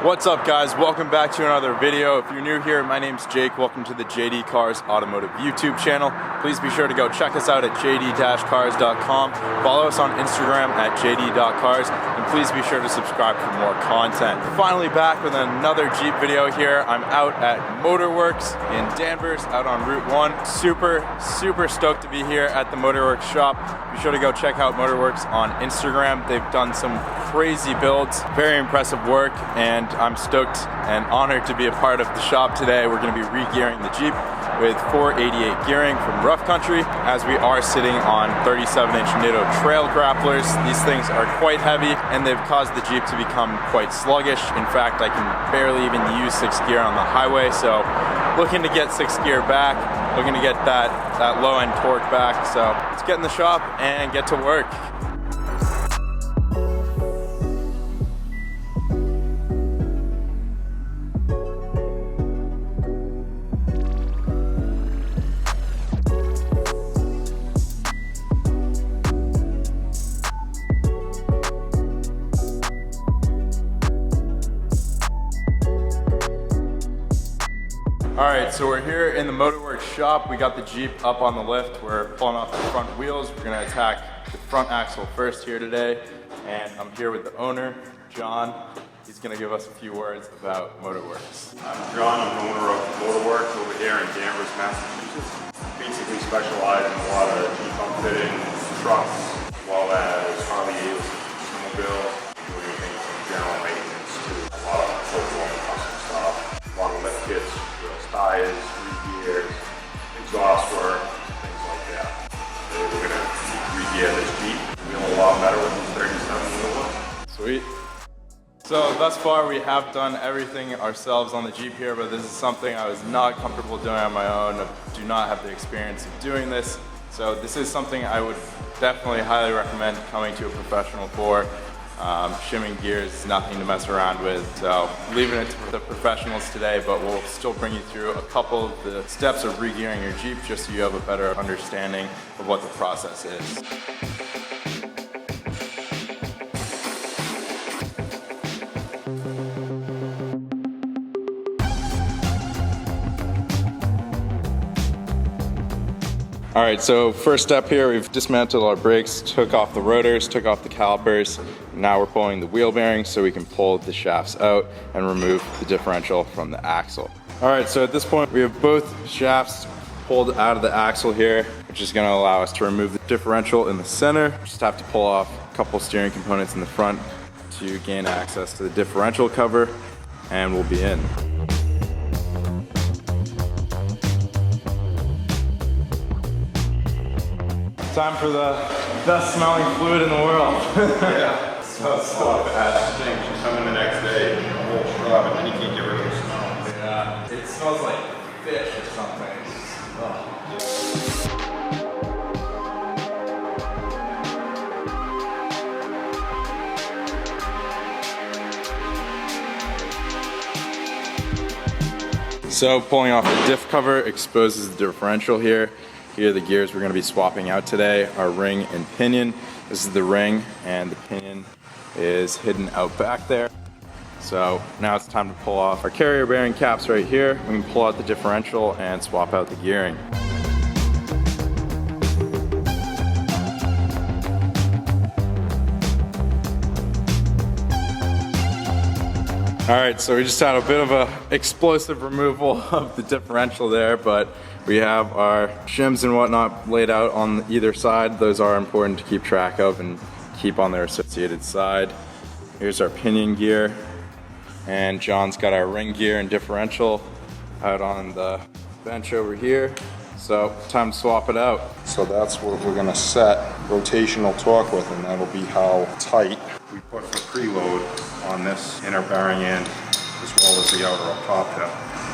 What's up guys, welcome back to another video. If you're new here, my name's Jake. Welcome to the JD Cars Automotive YouTube channel. Please be sure to go check us out at jd-cars.com. Follow us on Instagram at jd.cars, and please be sure to subscribe for more content. Finally back with another Jeep video here. I'm out at Motor Worx in Danvers, out on Route 1. Super stoked to be here at the Motor Worx shop. Be sure to go check out Motor Worx on Instagram. They've done some crazy builds, very impressive work, and I'm stoked and honored to be a part of the shop today. We're going to be re-gearing the Jeep with 488 gearing from rough country, as we are sitting on 37-inch Nitto trail grapplers. These things are quite heavy and they've caused the Jeep to become quite sluggish. In fact, I can barely even use 6th gear on the highway, so looking to get 6th gear back, looking to get that low-end torque back. So let's get in the shop and get to work. Alright, so we're here in the Motor Worx shop. We got the Jeep up on the lift. We're pulling off the front wheels. We're going to attack the front axle first here today. And I'm here with the owner, John. He's going to give us a few words about Motor Worx. I'm John. I'm the owner of Motor Worx over here in Danvers, Massachusetts. Basically specialize in a lot of Jeep upfitting, trucks, as well as Harley-Davidson, snowmobiles, doing anything from general maintenance to a lot of full-blown custom stuff, a lot of lift kits, tires, re-gears, exhaust work, things like that. So we're going to re-gear this Jeep. Feel a lot better with this 37 wheel one. Sweet. So thus far we have done everything ourselves on the Jeep here, but this is something I was not comfortable doing on my own. I do not have the experience of doing this. So this is something I would definitely highly recommend coming to a professional for. Shimming gears is nothing to mess around with, so leaving it to the professionals today, but we'll still bring you through a couple of the steps of re-gearing your Jeep just so you have a better understanding of what the process is. Alright, so first step here, we've dismantled our brakes, took off the rotors, took off the calipers. Now we're pulling the wheel bearings so we can pull the shafts out and remove the differential from the axle. Alright, so at this point we have both shafts pulled out of the axle here, which is going to allow us to remove the differential in the center. Just have to pull off a couple steering components in the front to gain access to the differential cover, and we'll be in. Time for the best smelling fluid in the world. Yeah, it smells so bad. Things you come in the next day, the whole scrub, and then you can't get rid of the smell. Yeah, it smells like fish or something. So pulling off the diff cover exposes the differential here. Here are the gears we're going to be swapping out today, our ring and pinion. This is the ring, and the pinion is hidden out back there. So now it's time to pull off our carrier bearing caps right here. We can pull out the differential and swap out the gearing. Alright, so we just had a bit of a explosive removal of the differential there, but we have our shims and whatnot laid out on either side. Those are important to keep track of and keep on their associated side. Here's our pinion gear, and John's got our ring gear and differential out on the bench over here. So time to swap it out. So that's what we're going to set rotational torque with, and that'll be how tight we put the preload on this inner bearing end as well as the outer top tip.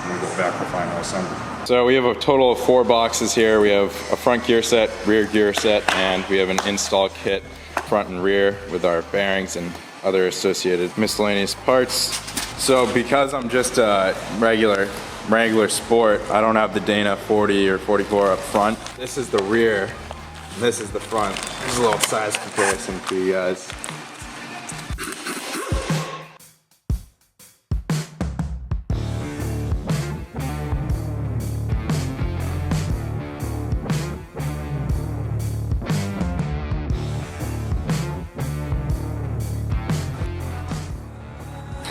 And we go back to final assembly. So we have a total of 4 boxes here. We have a front gear set, rear gear set, and we have an install kit front and rear with our bearings and other associated miscellaneous parts. So because I'm just a regular Wrangler Sport, I don't have the Dana 40 or 44 up front. This is the rear, and this is the front. Here's a little size comparison for you guys.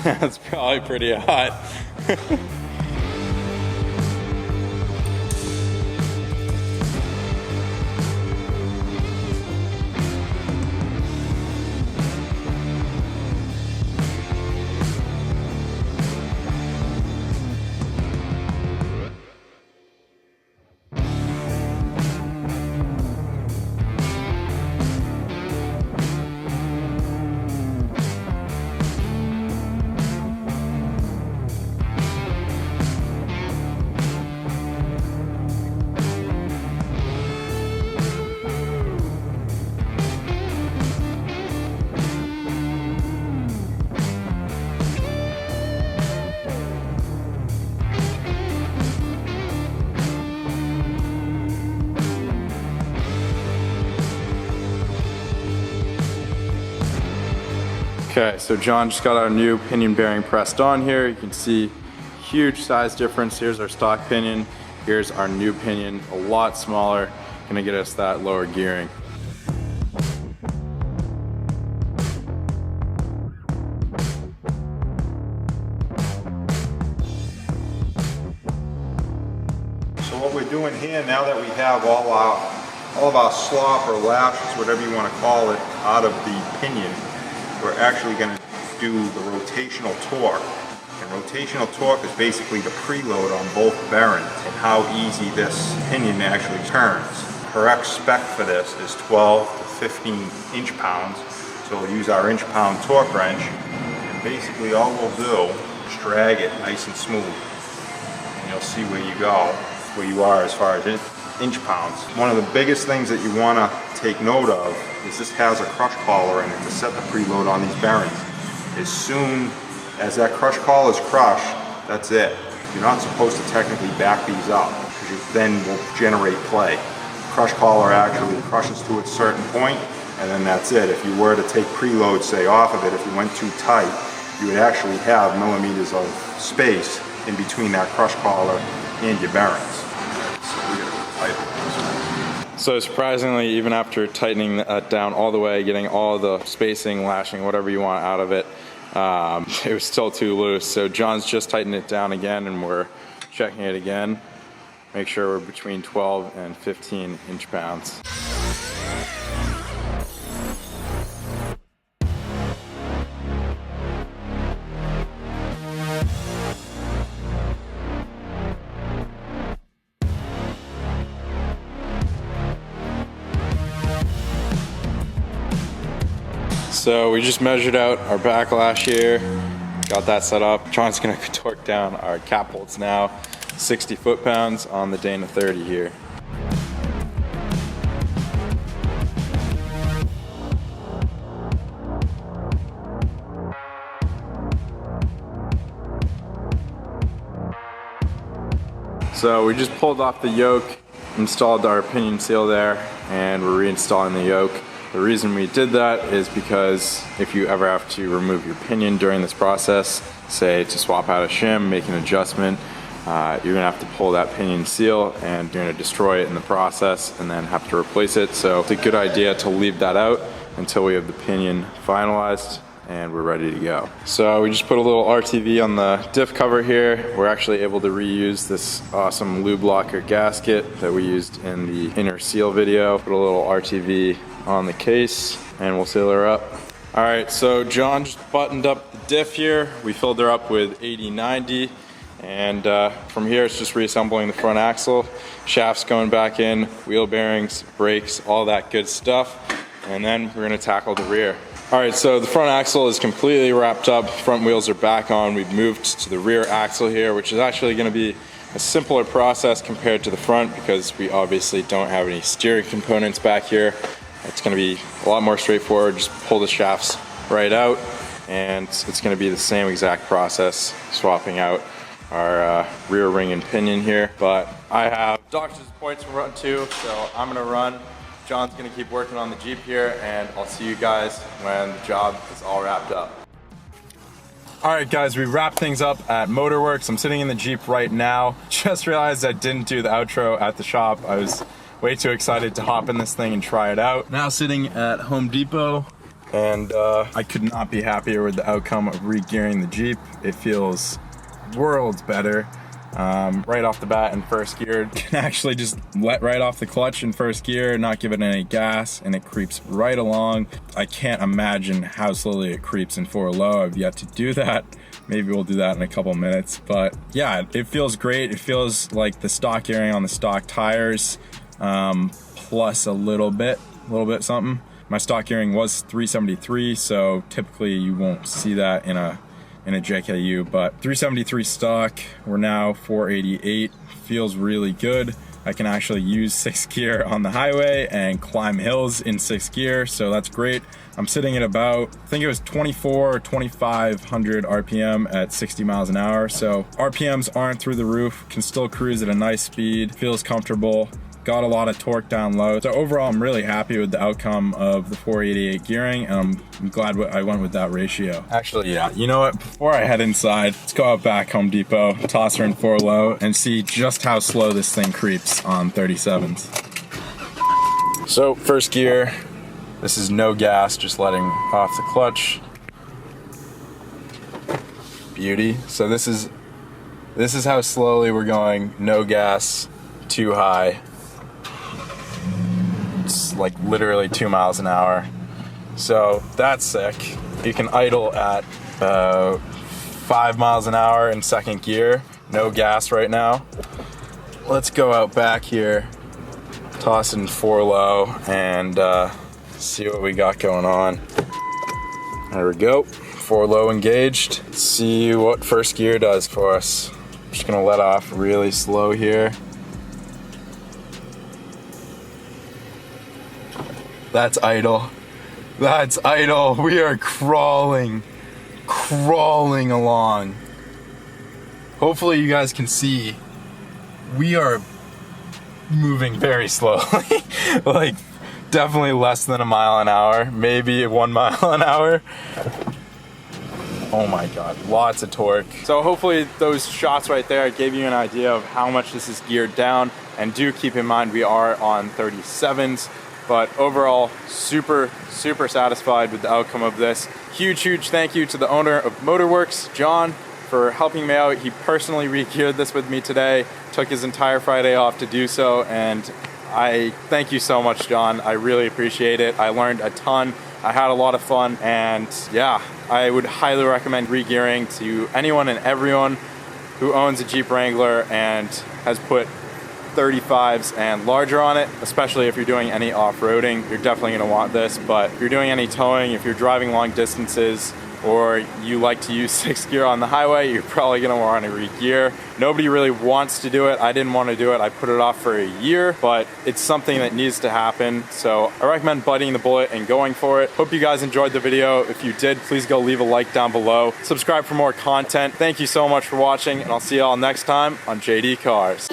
That's probably pretty hot. Okay, so John just got our new pinion bearing pressed on here. You can see huge size difference. Here's our stock pinion. Here's our new pinion, a lot smaller. Gonna get us that lower gearing. So what we're doing here, now that we have all of our slop or lashes, whatever you want to call it, out of the pinion, we're actually going to do the rotational torque. And rotational torque is basically the preload on both bearings and how easy this pinion actually turns. Correct spec for this is 12 to 15 inch-pounds. So we'll use our inch-pound torque wrench, and basically all we'll do is drag it nice and smooth. And you'll see where you go, where you are as far as inch-pounds. One of the biggest things that you want to take note of is this has a crush collar in it to set the preload on these bearings. As soon as that crush collar is crushed, that's it. You're not supposed to technically back these up, because you then will generate play. Crush collar actually crushes to a certain point, and then that's it. If you were to take preload, say, off of it, if you went too tight, you would actually have millimeters of space in between that crush collar and your bearings. So we're going to tighten this one. So surprisingly, even after tightening that down all the way, getting all the spacing, lashing, whatever you want out of it, it was still too loose. So John's just tightened it down again, and we're checking it again. Make sure we're between 12 and 15 inch-pounds. So we just measured out our backlash here, got that set up. John's gonna torque down our cap bolts now, 60 foot-pounds on the Dana 30 here. So we just pulled off the yoke, installed our pinion seal there, and we're reinstalling the yoke. The reason we did that is because if you ever have to remove your pinion during this process, say to swap out a shim, make an adjustment, you're gonna have to pull that pinion seal and you're gonna destroy it in the process and then have to replace it. So it's a good idea to leave that out until we have the pinion finalized and we're ready to go. So we just put a little RTV on the diff cover here. We're actually able to reuse this awesome lube locker gasket that we used in the inner seal video. Put a little RTV on the case and we'll seal her up. All right, so John just buttoned up the diff here. We filled her up with 80/90, and from here it's just reassembling the front axle, shafts going back in, wheel bearings, brakes, all that good stuff, and then we're gonna tackle the rear. All right, so the front axle is completely wrapped up, front wheels are back on. We've moved to the rear axle here, which is actually gonna be a simpler process compared to the front because we obviously don't have any steering components back here. It's gonna be a lot more straightforward. Just pull the shafts right out and it's gonna be the same exact process, swapping out our rear ring and pinion here. But I have doctor's appointments to run to, so I'm gonna run. John's gonna keep working on the Jeep here, and I'll see you guys when the job is all wrapped up. All right guys, we wrapped things up at Motor Worx. I'm sitting in the Jeep right now. Just realized I didn't do the outro at the shop. I was way too excited to hop in this thing and try it out. Now sitting at Home Depot, And I could not be happier with the outcome of re-gearing the Jeep. It feels worlds better. Right off the bat in first gear, can actually just let right off the clutch in first gear, not give it any gas, and it creeps right along. I can't imagine how slowly it creeps in 4-low. I've yet to do that. Maybe we'll do that in a couple minutes. But yeah, it feels great. It feels like the stock gearing on the stock tires, plus a little bit something. My stock gearing was 373, so typically you won't see that in a JKU, but 373 stock, we're now 488, feels really good. I can actually use 6th gear on the highway and climb hills in 6th gear, so that's great. I'm sitting at about, I think it was 24 or 2500 RPM at 60 miles an hour, so RPMs aren't through the roof, can still cruise at a nice speed, feels comfortable. Got a lot of torque down low. So overall, I'm really happy with the outcome of the 488 gearing, and I'm glad I went with that ratio. Actually, yeah, you know what? Before I head inside, let's go out back Home Depot, toss her in 4-low, and see just how slow this thing creeps on 37s. So first gear, this is no gas, just letting off the clutch. Beauty. So this is how slowly we're going, no gas, too high. It's like literally 2 miles an hour. So that's sick. You can idle at 5 miles an hour in second gear. No gas right now. Let's go out back here, toss in 4-low, and see what we got going on. There we go. 4-low engaged. Let's see what first gear does for us. I'm just gonna let off really slow here. That's idle. That's idle. We are crawling along. Hopefully you guys can see we are moving very slowly. Like definitely less than a mile an hour, maybe 1 mile an hour. Oh my God, lots of torque. So hopefully those shots right there gave you an idea of how much this is geared down. And do keep in mind we are on 37s. But overall, super satisfied with the outcome of this. Huge thank you to the owner of Motor Worx, John, for helping me out. He personally re-geared this with me today, took his entire Friday off to do so, and I thank you so much, John. I really appreciate it. I learned a ton. I had a lot of fun, and yeah, I would highly recommend re-gearing to anyone and everyone who owns a Jeep Wrangler and has put 35s and larger on it, especially if you're doing any off-roading. You're definitely going to want this, but if you're doing any towing, if you're driving long distances, or you like to use 6th gear on the highway, you're probably going to want to re-gear. Nobody really wants to do it. I didn't want to do it. I put it off for a year, but it's something that needs to happen. So I recommend biting the bullet and going for it. Hope you guys enjoyed the video. If you did, please go leave a like down below. Subscribe for more content. Thank you so much for watching, and I'll see y'all next time on JD Cars.